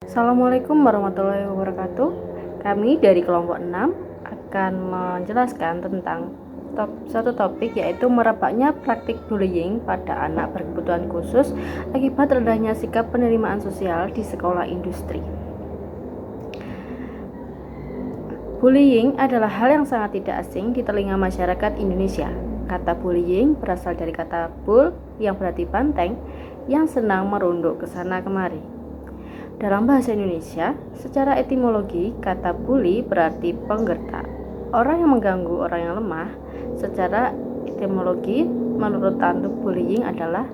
Assalamualaikum warahmatullahi wabarakatuh. Kami dari kelompok 6 akan menjelaskan tentang satu topik, yaitu merebaknya praktik bullying pada anak berkebutuhan khusus akibat rendahnya sikap penerimaan sosial di sekolah industri. Bullying adalah hal yang sangat tidak asing di telinga masyarakat Indonesia. Kata bullying berasal dari kata bull yang berarti banteng yang senang merunduk ke sana kemari. Dalam bahasa Indonesia, secara etimologi, kata bully berarti penggertak. Orang yang mengganggu orang yang lemah. Secara etimologi, menurut Tantuk, bullying adalah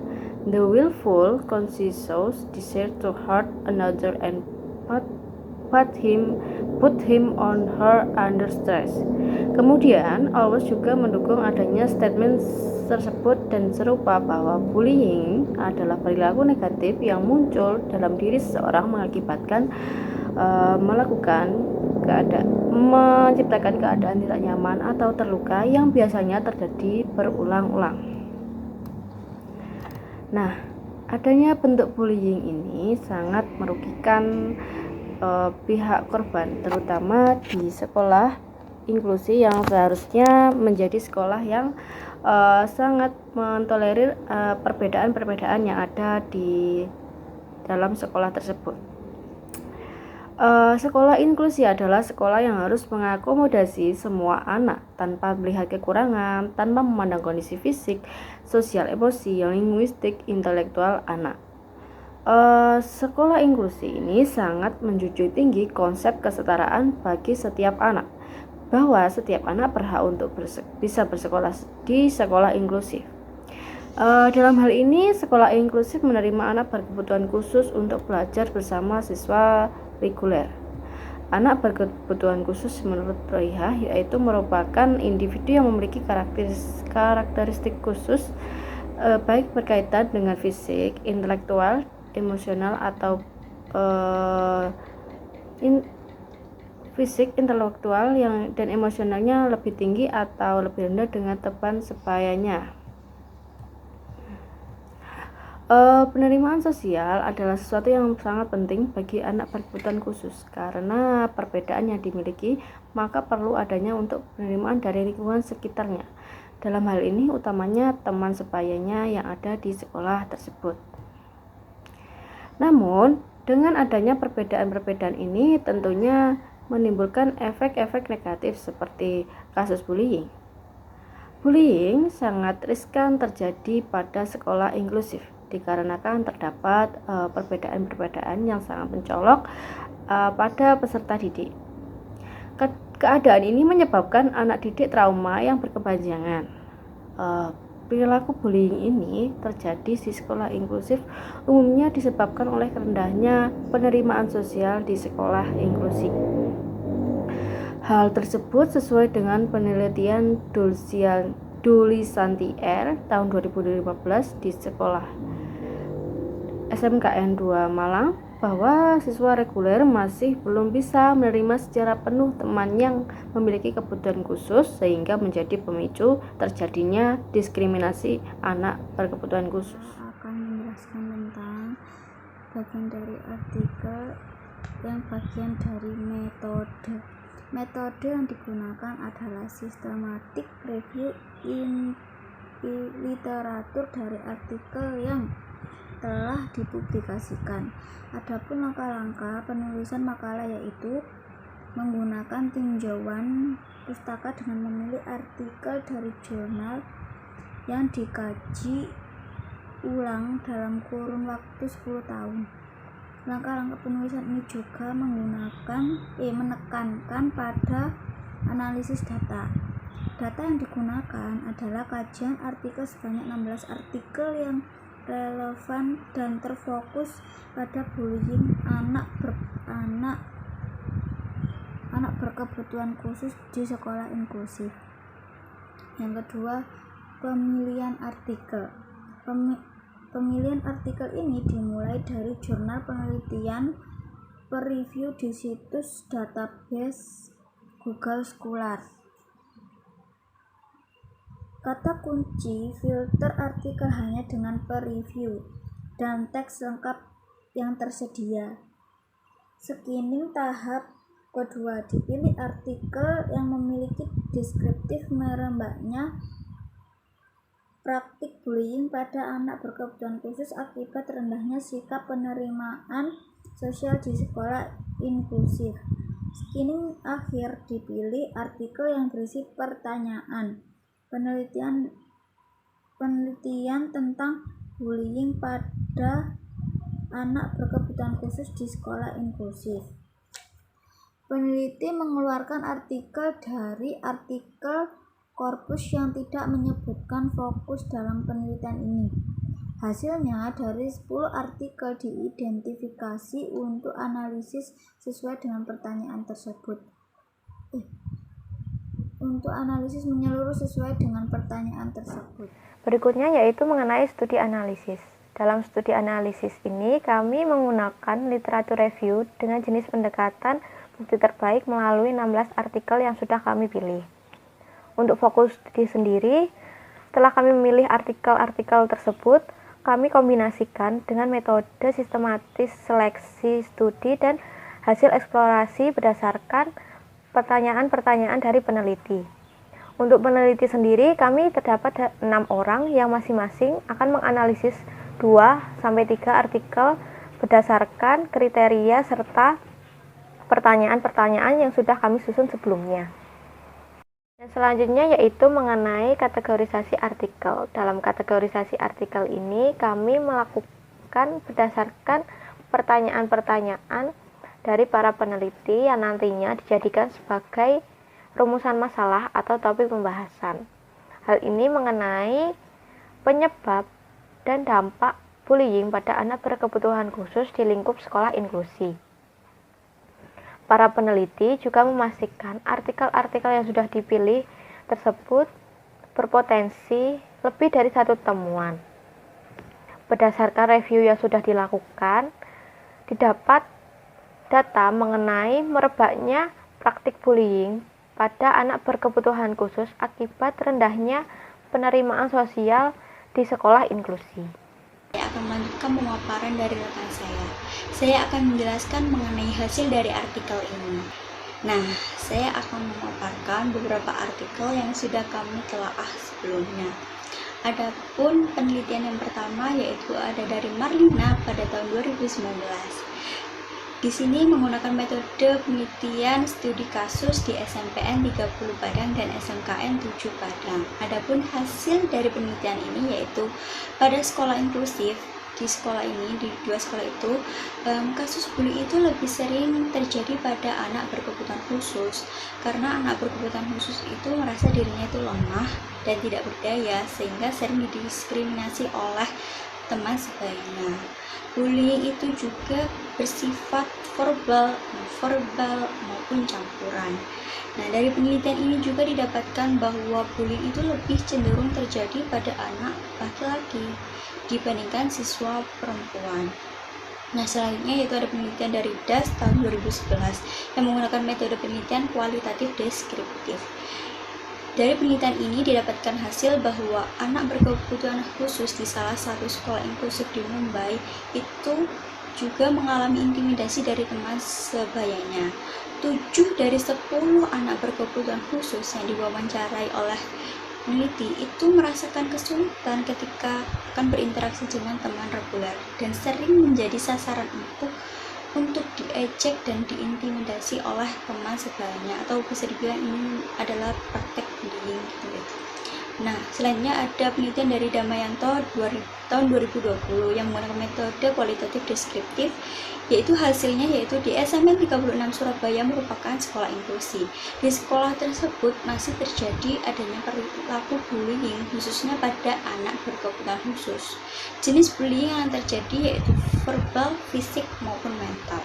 the willful, conscious desire to hurt another and put him on her under stress. Kemudian, Always juga mendukung adanya statement tersebut dan serupa bahwa bullying adalah perilaku negatif yang muncul dalam diri seseorang mengakibatkan menciptakan keadaan tidak nyaman atau terluka yang biasanya terjadi berulang-ulang. Nah, adanya bentuk bullying ini sangat merugikan pihak korban, terutama di sekolah inklusi yang seharusnya menjadi sekolah yang sangat mentolerir perbedaan-perbedaan yang ada di dalam sekolah tersebut. Sekolah inklusi adalah sekolah yang harus mengakomodasi semua anak tanpa melihat kekurangan, tanpa memandang kondisi fisik, sosial, emosi, linguistik, intelektual anak. Sekolah inklusi ini sangat menjunjung tinggi konsep kesetaraan bagi setiap anak, bahwa setiap anak berhak untuk bisa bersekolah di sekolah inklusif. Dalam hal ini, sekolah inklusif menerima anak berkebutuhan khusus untuk belajar bersama siswa reguler. Anak berkebutuhan khusus menurut Royha yaitu merupakan individu yang memiliki karakteristik khusus, baik berkaitan dengan fisik, intelektual, emosional atau fisik, intelektual dan emosionalnya lebih tinggi atau lebih rendah dengan teman sebayanya. Penerimaan sosial adalah sesuatu yang sangat penting bagi anak berkebutuhan khusus karena perbedaan yang dimiliki, maka perlu adanya untuk penerimaan dari lingkungan sekitarnya. Dalam hal ini utamanya teman sebayanya yang ada di sekolah tersebut. Namun, dengan adanya perbedaan-perbedaan ini tentunya menimbulkan efek-efek negatif seperti kasus bullying. Bullying sangat riskan terjadi pada sekolah inklusif dikarenakan terdapat perbedaan-perbedaan yang sangat mencolok pada peserta didik. Keadaan ini menyebabkan anak didik trauma yang berkepanjangan. Perilaku bullying ini terjadi di sekolah inklusif umumnya disebabkan oleh rendahnya penerimaan sosial di sekolah inklusi. Hal tersebut sesuai dengan penelitian Duli Santi R tahun 2015 di sekolah SMKN 2 Malang, bahwa siswa reguler masih belum bisa menerima secara penuh teman yang memiliki kebutuhan khusus sehingga menjadi pemicu terjadinya diskriminasi anak berkebutuhan khusus. Akan menjelaskan tentang bagian dari artikel yang bagian dari metode. Metode yang digunakan adalah systematic review in literatur dari artikel yang telah dipublikasikan. Adapun langkah-langkah penulisan makalah yaitu menggunakan tinjauan pustaka dengan memilih artikel dari jurnal yang dikaji ulang dalam kurun waktu 10 tahun. Langkah-langkah penulisan ini juga menekankan pada analisis data. Data yang digunakan adalah kajian artikel sebanyak 16 artikel yang relevan dan terfokus pada bullying anak berkebutuhan khusus di sekolah inklusif. Yang kedua, pemilihan artikel. Pemilihan artikel ini dimulai dari jurnal penelitian per-review di situs database Google Scholar. Kata kunci filter artikel hanya dengan per-review dan teks lengkap yang tersedia. Screening tahap kedua, dipilih artikel yang memiliki deskriptif merebaknya praktik bullying pada anak berkebutuhan khusus akibat rendahnya sikap penerimaan sosial di sekolah inklusif. Screening akhir, dipilih artikel yang berisi pertanyaan penelitian tentang bullying pada anak berkebutuhan khusus di sekolah inklusif. Peneliti mengeluarkan artikel dari artikel korpus yang tidak menyebutkan fokus dalam penelitian ini. Hasilnya, dari 10 artikel diidentifikasi untuk analisis sesuai dengan pertanyaan tersebut. Untuk analisis menyeluruh sesuai dengan pertanyaan tersebut. Berikutnya yaitu mengenai studi analisis. Dalam studi analisis ini, kami menggunakan literatur review dengan jenis pendekatan bukti terbaik melalui 16 artikel yang sudah kami pilih. Untuk fokus studi sendiri, setelah kami memilih artikel-artikel tersebut, kami kombinasikan dengan metode sistematis seleksi studi dan hasil eksplorasi berdasarkan pertanyaan-pertanyaan dari peneliti. Untuk peneliti sendiri, kami terdapat 6 orang yang masing-masing akan menganalisis 2-3 artikel berdasarkan kriteria serta pertanyaan-pertanyaan yang sudah kami susun sebelumnya. Dan selanjutnya yaitu mengenai kategorisasi artikel. Dalam kategorisasi artikel ini kami melakukan berdasarkan pertanyaan-pertanyaan dari para peneliti yang nantinya dijadikan sebagai rumusan masalah atau topik pembahasan. Hal ini mengenai penyebab dan dampak bullying pada anak berkebutuhan khusus di lingkup sekolah inklusi. Para peneliti juga memastikan artikel-artikel yang sudah dipilih tersebut berpotensi lebih dari satu temuan. Berdasarkan review yang sudah dilakukan, didapat data mengenai merebaknya praktik bullying pada anak berkebutuhan khusus akibat rendahnya penerimaan sosial di sekolah inklusi. Saya akan melanjutkan pemaparan dari rekan saya. Saya akan menjelaskan mengenai hasil dari artikel ini. Nah, saya akan memaparkan beberapa artikel yang sudah kami telaah sebelumnya. Adapun penelitian yang pertama yaitu ada dari Marlina pada tahun 2019. Di sini menggunakan metode penelitian studi kasus di SMPN 30 Padang dan SMKN 7 Padang. Adapun hasil dari penelitian ini yaitu pada sekolah inklusif, di sekolah ini, di 2 sekolah itu, kasus bullying itu lebih sering terjadi pada anak berkebutuhan khusus, karena anak berkebutuhan khusus itu merasa dirinya itu lemah dan tidak berdaya, sehingga sering didiskriminasi oleh teman sebayanya. Bullying itu juga bersifat verbal maupun campuran. Nah, dari penelitian ini juga didapatkan bahwa bullying itu lebih cenderung terjadi pada anak laki-laki dibandingkan siswa perempuan. Nah, selanjutnya yaitu ada penelitian dari DAS tahun 2011 yang menggunakan metode penelitian kualitatif deskriptif. Dari penelitian ini didapatkan hasil bahwa anak berkebutuhan khusus di salah satu sekolah inklusif di Mumbai itu juga mengalami intimidasi dari teman sebayanya. 7 dari 10 anak berkebutuhan khusus yang diwawancarai oleh peneliti itu merasakan kesulitan ketika akan berinteraksi dengan teman reguler dan sering menjadi sasaran empuk untuk diejek dan diintimidasi oleh teman sebayanya, atau bisa dibilang ini adalah praktek bullying gitu ya. Nah, selanjutnya ada penelitian dari Damayanto tahun 2020 yang menggunakan metode kualitatif deskriptif, yaitu hasilnya yaitu di SMN 36 Surabaya merupakan sekolah inklusi. Di sekolah tersebut masih terjadi adanya perilaku bullying khususnya pada anak berkebutuhan khusus. Jenis bullying yang terjadi yaitu verbal, fisik maupun mental.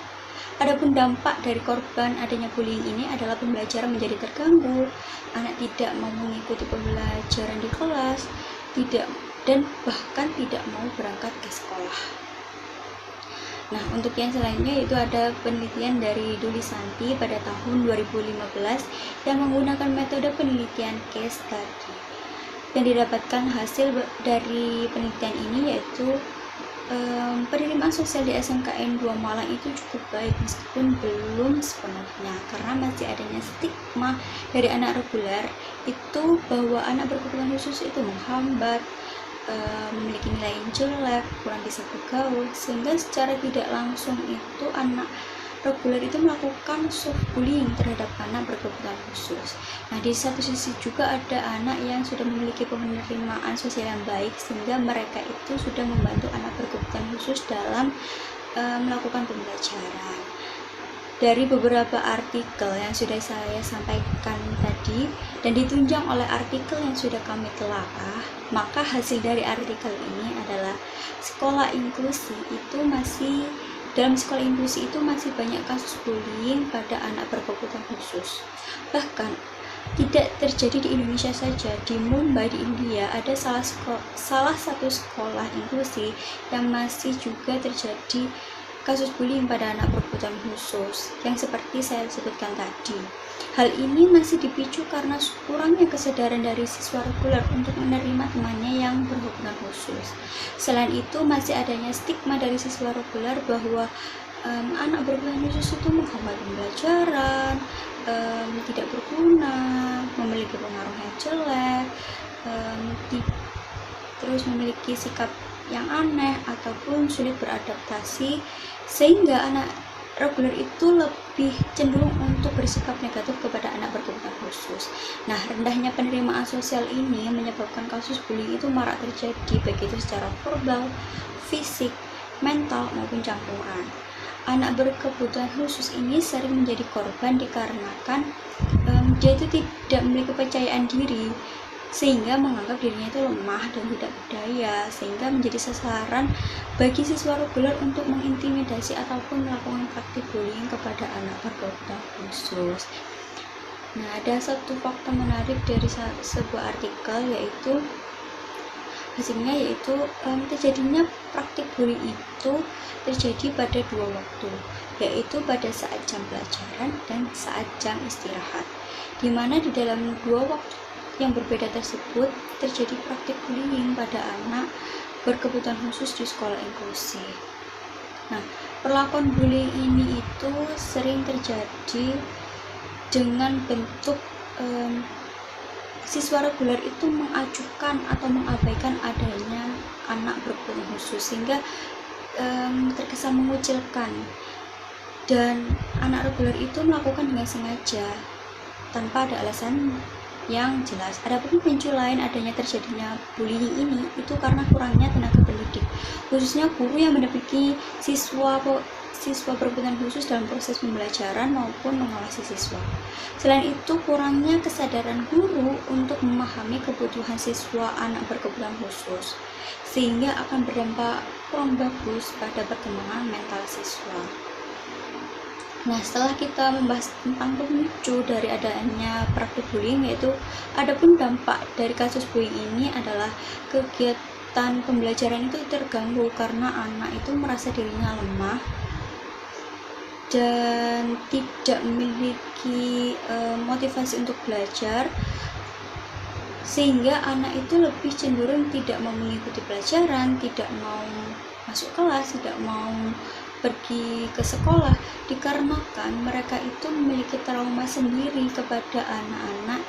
Adapun dampak dari korban adanya bullying ini adalah pembelajaran menjadi terganggu, anak tidak mau mengikuti pembelajaran di kelas, dan bahkan tidak mau berangkat ke sekolah. Nah, untuk yang selanjutnya itu ada penelitian dari Duli Santi pada tahun 2015 yang menggunakan metode penelitian case study. Yang didapatkan hasil dari penelitian ini yaitu penerimaan sosial di SMKN 2 Malang itu cukup baik meskipun belum sepenuhnya, karena masih adanya stigma dari anak reguler itu bahwa anak berkebutuhan khusus itu menghambat, memiliki nilai yang jelek, kurang bisa bergaul, sehingga secara tidak langsung itu anak reguler itu melakukan soft bullying terhadap anak berkebutuhan khusus. Nah, di satu sisi juga ada anak yang sudah memiliki penerimaan sosial yang baik, sehingga mereka itu sudah membantu anak berkebutuhan khusus dalam melakukan pembelajaran. Dari beberapa artikel yang sudah saya sampaikan tadi dan ditunjang oleh artikel yang sudah kami telaah, maka hasil dari artikel ini adalah dalam sekolah inklusi itu masih banyak kasus bullying pada anak berkebutuhan khusus. Bahkan tidak terjadi di Indonesia saja, di Mumbai di India ada salah satu sekolah inklusi yang masih juga terjadi kasus bullying pada anak berkebutuhan khusus yang seperti saya sebutkan tadi. Hal ini masih dipicu karena kurangnya kesadaran dari siswa reguler untuk menerima temannya yang berkebutuhan khusus. Selain itu, masih adanya stigma dari siswa reguler bahwa anak berkebutuhan khusus itu menghambat pembelajaran, tidak berguna, memiliki pengaruh yang jelek, terus memiliki sikap yang aneh ataupun sulit beradaptasi, sehingga anak reguler itu lebih cenderung untuk bersikap negatif kepada anak berkebutuhan khusus. Nah, rendahnya penerimaan sosial ini menyebabkan kasus bullying itu marak terjadi, baik itu secara verbal, fisik, mental maupun campuran. Anak berkebutuhan khusus ini sering menjadi korban dikarenakan dia itu tidak memiliki kepercayaan diri, sehingga menganggap dirinya itu lemah dan tidak berdaya, sehingga menjadi sasaran bagi siswa reguler untuk mengintimidasi ataupun melakukan praktik bullying kepada anak berkebutuhan khusus. Nah, ada satu fakta menarik dari sebuah artikel, yaitu terjadinya praktik bullying itu terjadi pada dua waktu, yaitu pada saat jam pelajaran dan saat jam istirahat, di mana di dalam dua waktu yang berbeda tersebut terjadi praktik bullying pada anak berkebutuhan khusus di sekolah inklusi. Nah, perlakuan bullying ini itu sering terjadi dengan bentuk siswa reguler itu mengacuhkan atau mengabaikan adanya anak berkebutuhan khusus, sehingga terkesan mengucilkan, dan anak reguler itu melakukan dengan sengaja tanpa ada alasan yang jelas. Adapun pemicu lain adanya terjadinya bullying ini itu karena kurangnya tenaga pendidik, khususnya guru yang mendampingi siswa berkebutuhan khusus dalam proses pembelajaran maupun mengawasi siswa. Selain itu, kurangnya kesadaran guru untuk memahami kebutuhan siswa anak berkebutuhan khusus, sehingga akan berdampak kurang bagus pada perkembangan mental siswa. Nah, setelah kita membahas tentang pemicu dari adanya praktik bullying, yaitu adapun dampak dari kasus bullying ini adalah kegiatan pembelajaran itu terganggu karena anak itu merasa dirinya lemah dan tidak memiliki motivasi untuk belajar, sehingga anak itu lebih cenderung tidak mau mengikuti pelajaran, tidak mau masuk kelas, tidak mau pergi ke sekolah, dikarenakan mereka itu memiliki trauma sendiri kepada anak-anak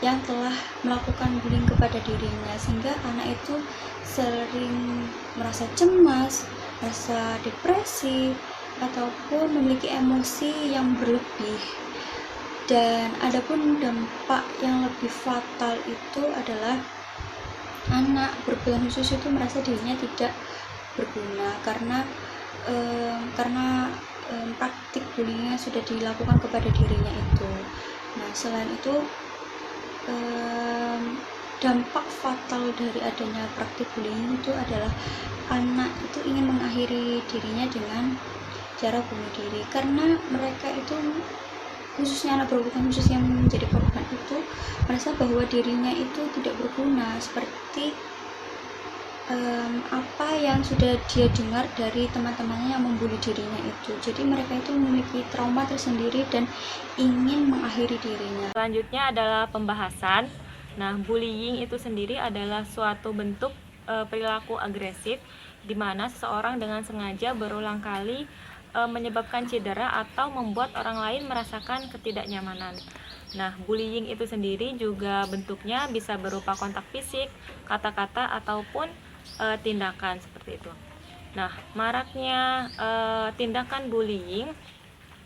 yang telah melakukan bullying kepada dirinya, sehingga anak itu sering merasa cemas, merasa depresi, ataupun memiliki emosi yang berlebih. Dan adapun dampak yang lebih fatal itu adalah anak berkebutuhan khusus itu merasa dirinya tidak berguna karena praktik bullying sudah dilakukan kepada dirinya itu. Nah, selain itu dampak fatal dari adanya praktik bullying itu adalah anak itu ingin mengakhiri dirinya dengan cara bunuh diri, karena mereka itu, khususnya anak berkebutuhan khusus yang menjadi korban itu, merasa bahwa dirinya itu tidak berguna, seperti apa yang sudah dia dengar dari teman-temannya yang membuli dirinya itu. Jadi mereka itu memiliki trauma tersendiri dan ingin mengakhiri dirinya. Selanjutnya adalah pembahasan. Nah, bullying itu sendiri adalah suatu bentuk perilaku agresif di mana seseorang dengan sengaja berulang kali menyebabkan cedera atau membuat orang lain merasakan ketidaknyamanan. Nah, bullying itu sendiri juga bentuknya bisa berupa kontak fisik, kata-kata, ataupun tindakan seperti itu. Nah, maraknya tindakan bullying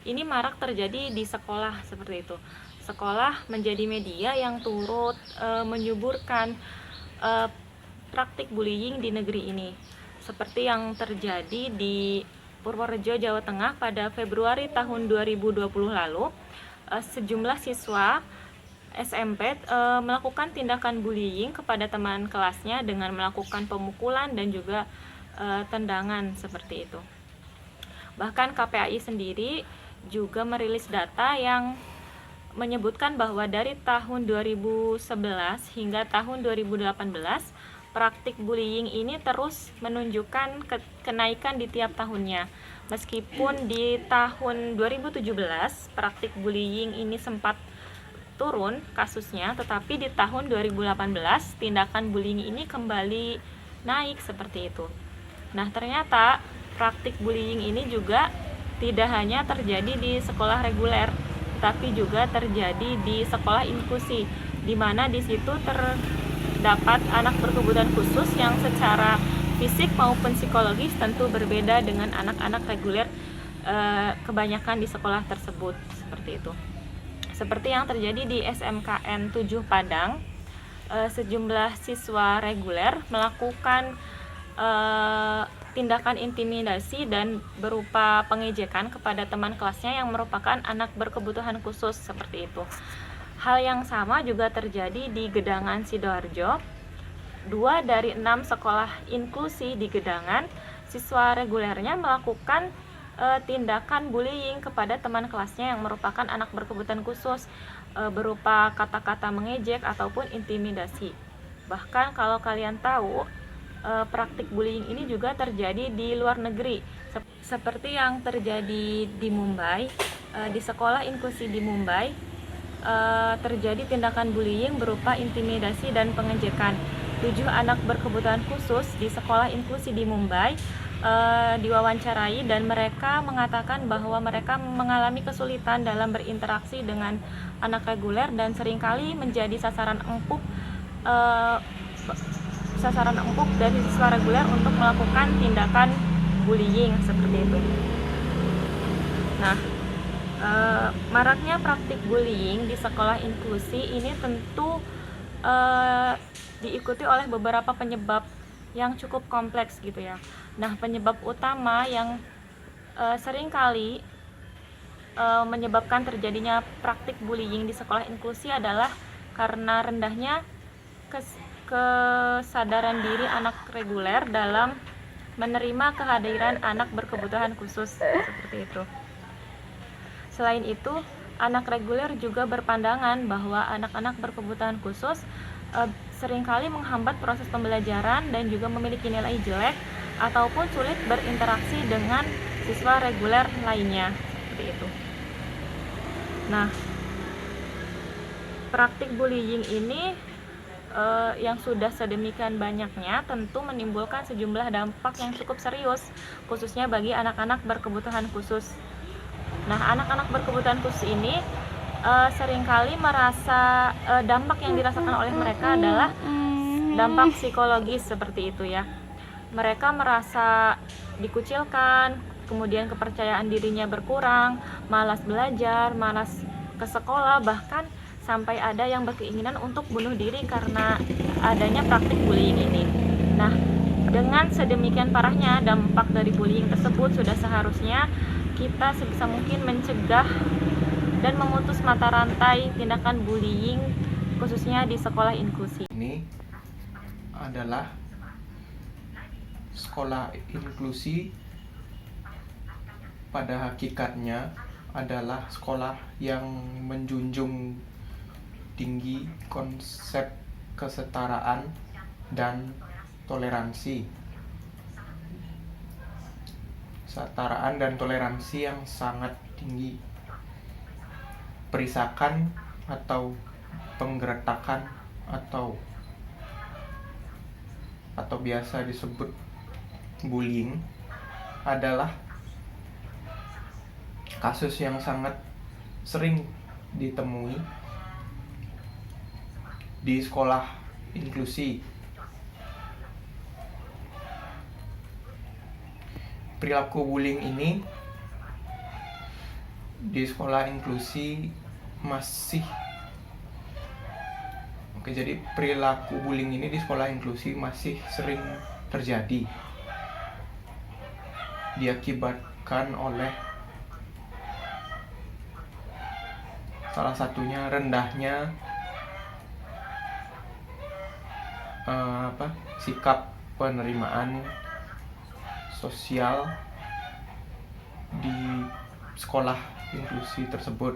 ini marak terjadi di sekolah seperti itu. Sekolah menjadi media yang turut menyuburkan praktik bullying di negeri ini. Seperti yang terjadi di Purworejo, Jawa Tengah pada Februari tahun 2020 lalu, sejumlah siswa SMP melakukan tindakan bullying kepada teman kelasnya dengan melakukan pemukulan dan juga tendangan seperti itu. Bahkan KPAI sendiri juga merilis data yang menyebutkan bahwa dari tahun 2011 hingga tahun 2018 praktik bullying ini terus menunjukkan kenaikan di tiap tahunnya. Meskipun di tahun 2017 praktik bullying ini sempat turun kasusnya, tetapi di tahun 2018 tindakan bullying ini kembali naik seperti itu. Nah, ternyata praktik bullying ini juga tidak hanya terjadi di sekolah reguler, tapi juga terjadi di sekolah inklusi, di mana di situ terdapat anak berkebutuhan khusus yang secara fisik maupun psikologis tentu berbeda dengan anak-anak reguler kebanyakan di sekolah tersebut seperti itu. Seperti yang terjadi di SMKN 7 Padang, sejumlah siswa reguler melakukan tindakan intimidasi dan berupa pengejekan kepada teman kelasnya yang merupakan anak berkebutuhan khusus seperti itu. Hal yang sama juga terjadi di Gedangan, Sidoarjo. 2 dari 6 sekolah inklusi di Gedangan, siswa regulernya melakukan tindakan bullying kepada teman kelasnya yang merupakan anak berkebutuhan khusus berupa kata-kata mengejek ataupun intimidasi. Bahkan kalau kalian tahu, praktik bullying ini juga terjadi di luar negeri, seperti yang terjadi di Mumbai. Di sekolah inklusi di Mumbai terjadi tindakan bullying berupa intimidasi dan pengejekan. 7 anak berkebutuhan khusus di sekolah inklusi di Mumbai diwawancarai dan mereka mengatakan bahwa mereka mengalami kesulitan dalam berinteraksi dengan anak reguler dan seringkali menjadi sasaran empuk dari siswa reguler untuk melakukan tindakan bullying seperti itu. Nah, maraknya praktik bullying di sekolah inklusi ini tentu diikuti oleh beberapa penyebab yang cukup kompleks gitu ya. Nah, penyebab utama yang seringkali menyebabkan terjadinya praktik bullying di sekolah inklusi adalah karena rendahnya kesadaran diri anak reguler dalam menerima kehadiran anak berkebutuhan khusus seperti itu. Selain itu, anak reguler juga berpandangan bahwa anak-anak berkebutuhan khusus seringkali menghambat proses pembelajaran dan juga memiliki nilai jelek ataupun sulit berinteraksi dengan siswa reguler lainnya seperti itu. Nah, praktik bullying ini yang sudah sedemikian banyaknya tentu menimbulkan sejumlah dampak yang cukup serius, khususnya bagi anak-anak berkebutuhan khusus. Nah, anak-anak berkebutuhan khusus ini seringkali merasa dampak yang dirasakan oleh mereka adalah dampak psikologis seperti itu ya. Mereka merasa dikucilkan, kemudian kepercayaan dirinya berkurang, malas belajar, malas ke sekolah, bahkan sampai ada yang berkeinginan untuk bunuh diri karena adanya praktik bullying ini. Nah, dengan sedemikian parahnya dampak dari bullying tersebut, sudah seharusnya kita sebisa mungkin mencegah dan memutus mata rantai tindakan bullying khususnya di sekolah inklusi. Ini adalah sekolah inklusi pada hakikatnya adalah sekolah yang menjunjung tinggi konsep kesetaraan dan toleransi. Kesetaraan dan toleransi yang sangat tinggi. Perisakan atau penggertakan atau biasa disebut bullying adalah kasus yang sangat sering ditemui di sekolah inklusi. Perilaku bullying ini di sekolah inklusi jadi perilaku bullying ini di sekolah inklusi masih sering terjadi, diakibatkan oleh salah satunya rendahnya sikap penerimaan sosial di sekolah inklusi tersebut.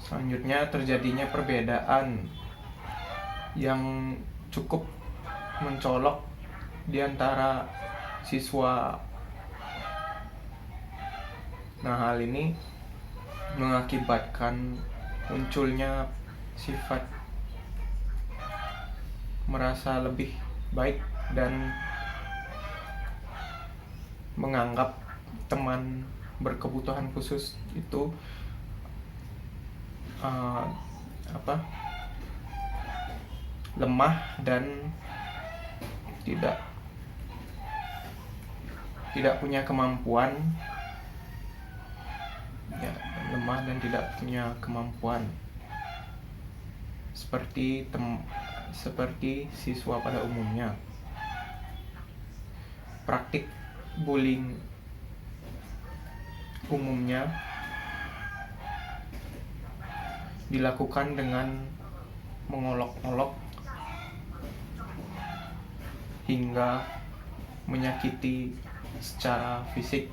Selanjutnya terjadinya perbedaan yang cukup mencolok di antara siswa. Nah, hal ini mengakibatkan munculnya sifat merasa lebih baik dan menganggap teman berkebutuhan khusus itu lemah dan tidak punya kemampuan, seperti siswa pada umumnya. Praktik bullying umumnya dilakukan dengan mengolok-olok hingga menyakiti secara fisik